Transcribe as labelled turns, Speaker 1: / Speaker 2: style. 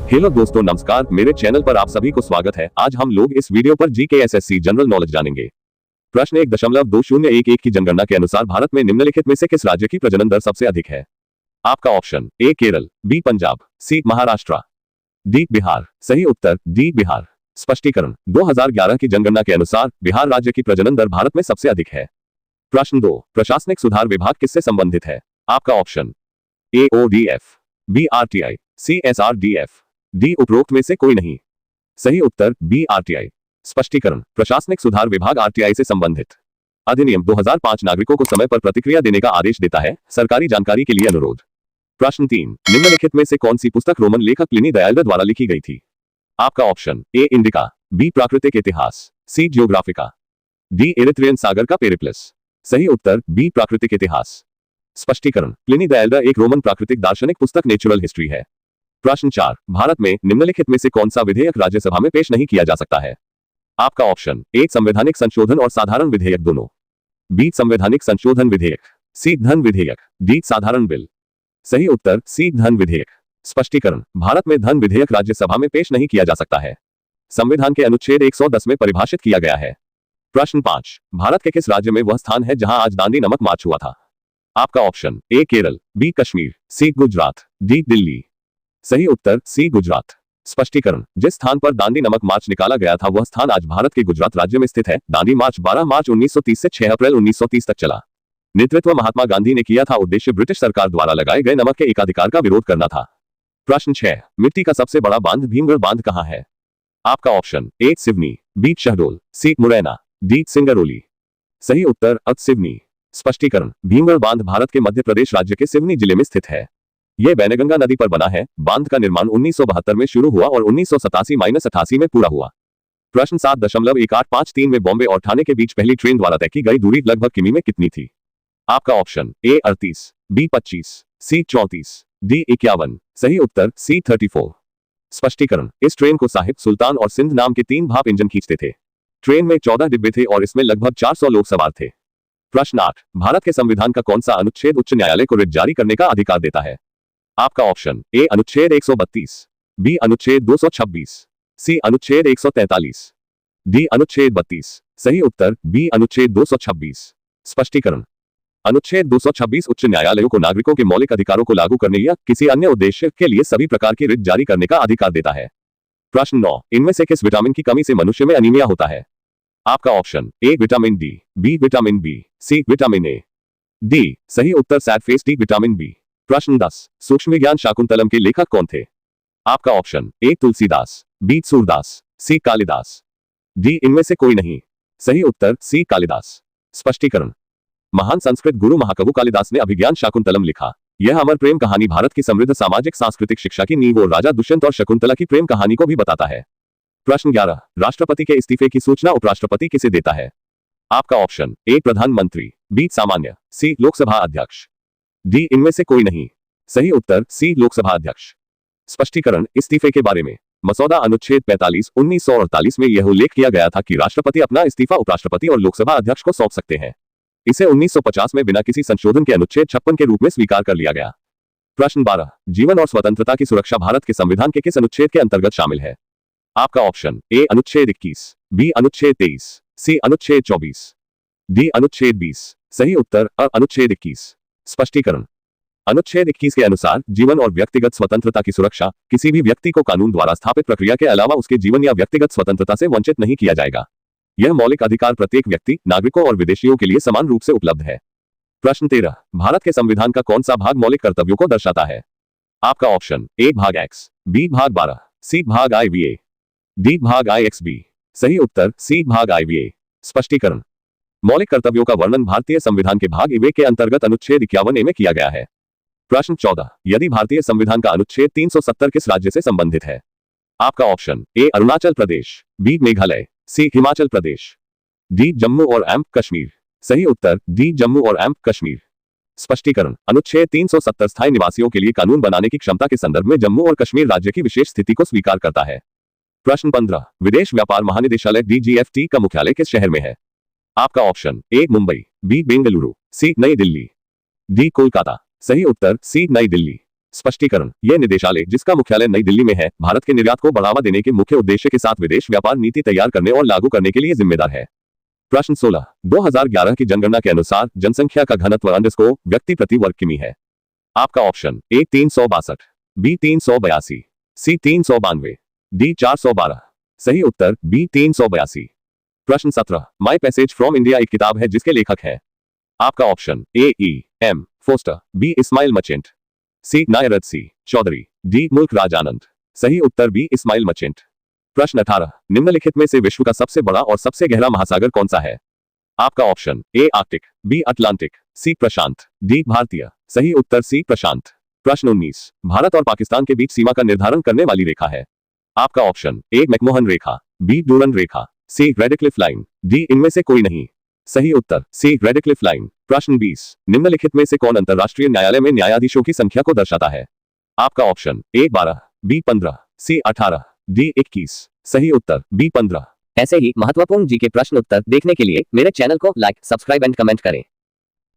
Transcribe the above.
Speaker 1: Hello दोस्तों, नमस्कार। मेरे चैनल पर आप सभी को स्वागत है। आज हम लोग इस वीडियो पर जीके एसएससी जनरल नॉलेज जानेंगे। प्रश्न 1.2011 की जनगणना के अनुसार भारत में निम्नलिखित में से किस राज्य की प्रजनन दर सबसे अधिक है? आपका option A Kerala, B Punjab, C Maharashtra, D Bihar. सही उत्तर डी बिहार। स्पष्टीकरण, 2011 की जनगणना के अनुसार बिहार राज्य की प्रजनन दर भारत में सबसे अधिक है। प्रश्न 2, प्रशासनिक सुधार विभाग किससे संबंधित है? आपका option A ODF, B RTI, C SRDF, D उपरोक्त में से कोई नहीं। सही उत्तर बी आरटीआई। स्पष्टीकरण, प्रशासनिक सुधार विभाग आरटीआई से संबंधित। अधिनियम 2005 नागरिकों को समय पर प्रतिक्रिया देने का आदेश देता है। सरकारी जानकारी के लिए अनुरोध। प्रश्न 3, निम्नलिखित में से कौन सी पुस्तक रोमन लेखक प्लिनी द एल्डर द्वारा लिखी गई थी? आपका ऑप्शन ए इंडिका, बी प्राकृतिक इतिहास, सी जियोग्राफिका, डी एरिथ्रियन सागर का पेरिप्लस। सही उत्तर बी प्राकृतिक इतिहास। स्पष्टीकरण, प्लिनी द एल्डर एक रोमन प्राकृतिक दार्शनिक पुस्तक नेचुरल हिस्ट्री है। प्रश्न 4, भारत में निम्नलिखित में से कौन सा विधेयक राज्यसभा में पेश नहीं किया जा सकता है? आपका ऑप्शन ए संवैधानिक संशोधन और साधारण विधेयक दोनों, बी संवैधानिक संशोधन विधेयक, सी धन विधेयक, डी साधारण बिल। सही उत्तर सी धन विधेयक। स्पष्टीकरण, भारत में धन विधेयक राज्यसभा में पेश नहीं किया जा सकता है। संविधान के अनुच्छेद 110 में परिभाषित किया गया है। प्रश्न 5, भारत के किस राज्य में वह स्थान है जहां आज दांडी नमक मार्च हुआ था? आपका option A Kerala, B Kashmir, C Gujarat, D Delhi. सही उत्तर सी गुजरात। स्पष्टीकरण, जिस स्थान पर दांडी नमक मार्च निकाला गया था वह स्थान आज भारत के गुजरात राज्य में स्थित है। दांडी मार्च 12 मार्च 1930 से 6 अप्रैल 1930 तक चला। नेतृत्व महात्मा गांधी ने किया था। उद्देश्य ब्रिटिश सरकार द्वारा लगाए गए नमक के एकाधिकार का विरोध करना था। प्रश्न 6, मिट्टी का सबसे बड़ा बांध भीमगढ़ बांध कहां है? आपका option A Seoni, B Shahdol, C Morena, D Singrauli. सही उत्तर अत सिवनी। स्पष्टीकरण, भीमगढ़ बांध भारत के मध्य प्रदेश राज्य के सिवनी जिले में स्थित है। यह बैनगंगा नदी पर बना है। बांध का निर्माण 1972 में शुरू हुआ और 1987-88 में पूरा हुआ। प्रश्न 7.1853 में बॉम्बे और ठाणे के बीच पहली ट्रेन द्वारा तय की गई दूरी लगभग किमी में कितनी थी? आपका option A 38, B 25, C 34, D 51। सही उत्तर सी 34। स्पष्टीकरण, इस ट्रेन को साहिब, सुल्तान और सिंध नाम के 3 भाप इंजन खींचते थे। ट्रेन में 14 डिब्बे थे और इसमें लगभग 400 लोग सवार थे। प्रश्न 8, भारत के संविधान का कौन सा अनुच्छेद उच्च न्यायालय को रिट जारी करने का अधिकार देता है? आपका ऑप्शन ए अनुच्छेद 132, बी अनुच्छेद 226, सी अनुच्छेद 143, डी अनुच्छेद 32। सही उत्तर बी अनुच्छेद 226। स्पष्टीकरण, अनुच्छेद 226 उच्च न्यायालयों को नागरिकों के मौलिक अधिकारों को लागू करने या किसी अन्य उद्देश्य के लिए सभी प्रकार की रिट जारी करने का अधिकार देता है। प्रश्न 9, इनमें से किस विटामिन की कमी से मनुष्य में अनीमिया होता है? आपका option A vitamin D, B vitamin B, C vitamin A, D. सही उत्तर सैड फेस डी विटामिन बी। प्रश्न 10, सूक्ष्म विज्ञान शाकुंतलम के लेखक कौन थे? आपका option A Tulsidas, B Surdas, C Kalidas, D इनमें से कोई नहीं। सही उत्तर सी कालिदास। स्पष्टीकरण, महान संस्कृत गुरु महाकवि कालिदास ने अभिज्ञान शाकुंतलम लिखा। यह अमर प्रेम कहानी भारत की समृद्ध सामाजिक सांस्कृतिक शिक्षा की नींव और राजा दुष्यंत और शकुंतला की प्रेम कहानी को भी बताता है। प्रश्न 11, राष्ट्रपति के इस्तीफे की सूचना उपराष्ट्रपति किसे देता है? आपका ऑप्शन ए प्रधानमंत्री, बी सामान्य, सी लोकसभा अध्यक्ष, डी इनमें से कोई नहीं। सही उत्तर सी लोकसभा अध्यक्ष। स्पष्टीकरण, इस्तीफे के बारे में मसौदा अनुच्छेद 45 1948 में यह उल्लेख किया गया था कि राष्ट्रपति अपना इस्तीफा उपराष्ट्रपति और लोकसभा अध्यक्ष को सौंप सकते हैं। इसे 1950 में बिना किसी संशोधन के अनुच्छेद 56 के रूप में स्वीकार कर लिया गया। प्रश्न 12, जीवन और स्वतंत्रता की सुरक्षा भारत के संविधान के किस अनुच्छेद के अंतर्गत शामिल है? आपका ऑप्शन ए अनुच्छेद 21, बी अनुच्छेद 23, सी अनुच्छेद 24, डी अनुच्छेद 20। सही उत्तर अनुच्छेद 21। स्पष्टीकरण, अनुच्छेद 21 के अनुसार जीवन और व्यक्तिगत स्वतंत्रता की सुरक्षा किसी भी व्यक्ति को कानून द्वारा स्थापित प्रक्रिया के अलावा उसके जीवन या व्यक्तिगत स्वतंत्रता से वंचित नहीं किया जाएगा। यह मौलिक अधिकार प्रत्येक व्यक्ति, नागरिकों और विदेशियों के लिए समान रूप से उपलब्ध है। प्रश्न 13, भारत के संविधान का कौन सा भाग मौलिक कर्तव्यों को दर्शाता है? आपका ऑप्शन ए भाग एक्स, बी भाग 12, सी भाग IVA, डी भाग IXB। सही उत्तर सी भाग IVA। स्पष्टीकरण, मौलिक कर्तव्यों का वर्णन भारतीय संविधान के भाग इवे के अंतर्गत अनुच्छेद 51A में किया गया है। प्रश्न 14, यदि भारतीय संविधान का अनुच्छेद 370 किस राज्य से संबंधित है? आपका option A Arunachal Pradesh, B Meghalaya, C Himachal Pradesh, D Jammu और कश्मीर। सही उत्तर डी जम्मू और कश्मीर। स्पष्टीकरण, अनुच्छेद 370 स्थायी निवासियों के लिए कानून बनाने की क्षमता के संदर्भ में जम्मू और कश्मीर राज्य की विशेष स्थिति को स्वीकार करता है। प्रश्न 15, विदेश व्यापार महानिदेशालय DGFT का मुख्यालय किस शहर में है? आपका option A Mumbai, B Bengaluru, C New Delhi, D Kolkata. सही उत्तर सी नई दिल्ली। स्पष्टीकरण, यह निदेशालय जिसका मुख्यालय नई दिल्ली में है, भारत के निर्यात को बढ़ावा देने के मुख्य उद्देश्य के साथ विदेश व्यापार नीति तैयार करने और लागू करने के लिए जिम्मेदार है। प्रश्न 16, 2011 की जनगणना के अनुसार जनसंख्या का घनत्व _ व्यक्ति प्रति वर्ग किमी है। आपका option A 362, B 382, C 392, D 412। सही उत्तर बी 382। प्रश्न 17, माई पैसेज फ्रॉम इंडिया एक किताब है जिसके लेखक हैं। आपका option A M Forster, B Ismail Merchant, C Nirad C Chaudhuri, D Mulk Raj आनंद। सही उत्तर बी इस्माइल मर्चेंट। प्रश्न 18, निम्नलिखित में से विश्व का सबसे बड़ा और सबसे गहरा महासागर कौन सा है। आपका option A Arctic, B Atlantic, C प्रशांत, डी भारतीय। सही उत्तर सी प्रशांत। प्रश्न 19, भारत और पाकिस्तान के बीच सीमा का निर्धारण करने वाली रेखा है। आपका ऑप्शन ए मैकमोहन रेखा, बी डूरन रेखा, सी रेडक्लिफ लाइन, डी इनमें से कोई नहीं। सही उत्तर सी रेडक्लिफ लाइन। प्रश्न 20, निम्नलिखित में से कौन अंतर्राष्ट्रीय न्यायालय में न्यायाधीशों की संख्या को दर्शाता है। आपका option A 12, B 15, C 18, D 21। सही उत्तर बी 15।
Speaker 2: ऐसे ही महत्वपूर्ण जीके प्रश्न उत्तर देखने के लिए मेरे चैनल को लाइक, सब्सक्राइब एंड कमेंट करें।